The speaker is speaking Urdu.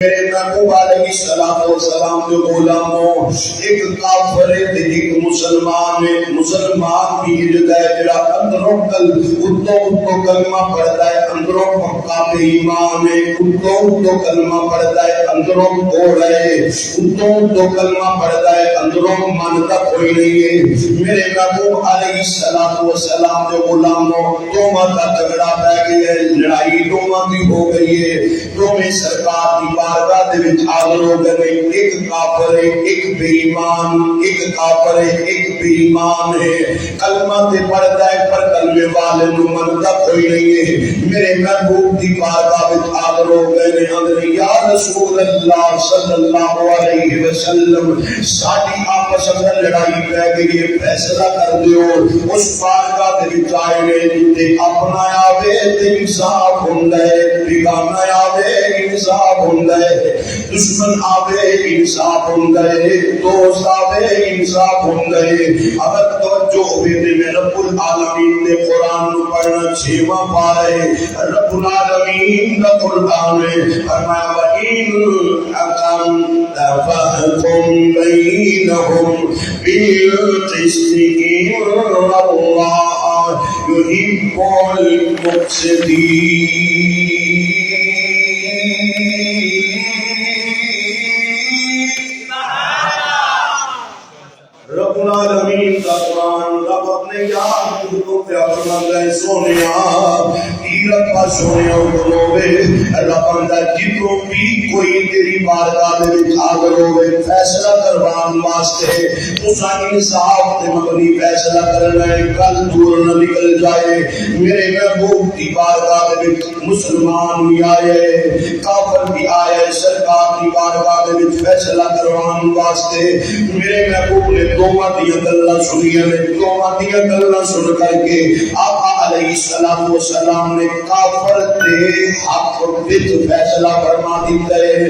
میرے محبوب علیہ السلام جو غلاموں ایک کافر ہے ایک مسلمان ہے. مسلمان بھی ہے جڑا اندروں اتو کلمہ پڑھتا ہے, اندروں پکا بے ایمان ہے, اتو کلمہ پڑھتا ہے, اندروں توڑ ہے, اتو کلمہ پڑھتا ہے, اندروں مانتا کوئی نہیں ہے. میرے محبوب علیہ السلام جو غلاموں دونوں کا جھگڑا پہ گیا ہے, لڑائی دونوں کی ہو گئی ہے. دونوں سرکار کی بارگاہ دے وچ حاضر ہو گئے. ایک کافر ہے, ایک بے ایمان, ایک کافر ہے, ایک بے ایمان ہے. کلمہ تے پڑھتا ہے پر کلمے والے نو منتا کوئی نہیں ہے. میرے محبوب دی بارگاہ وچ حاضر ہو گئے نے. اندر یا رسول اللہ صلی اللہ علیہ وسلم ساڈی آپس اندر لڑائی پہ گئی ہے, فیصلہ کر دیو. اس بارگاہ دے وچ آئے نے تے اپنا آوے تے انصاف ہوندا ہے, بیگانہ آوے انصاف ہوندا ہے, دشمن آوے انصاف ہوندا ہے, دوست آوے انصاف ہوندا ہے. اگر توجہ ہوئے تے میں رب العالمین نے قرآن نو پڑھنا 6واں پارہ ہے. رب العالمین کا قرآن ہے. فرمایا وَإِنْ حَكَمْتَ فَاحْكُم بَيْنَهُم بِالْقِسْطِ إِنَّ اللَّهَ يُحِبُّ الْمُقْسِطِينَ. رب العالمین کا قرآن رب اپنے یاد کو پیا فرماتا ہے سونیا ربا سونیا بولوے رب اندر جتوں بھی کوئی تیری بارگاہ دے وچ حاضر ہوے فیصلہ کروان واسطے تساں انصاف تے مبنی فیصلہ کرنا ہے, کل دور نہ نکل جائے. میرے محبوب کی بارگاہ دے وچ مسلمان بھی آئے, کافر بھی آئے, سرکار کی بارگاہ دے وچ فیصلہ کروان واسطے. میرے محبوب نے دوواں دی گلاں سنیاں نے, دوواں دی گلاں سن کر کے آقا علیہ السلام نے کافر تے حق وچ فیصلہ فرما دیتا ہے.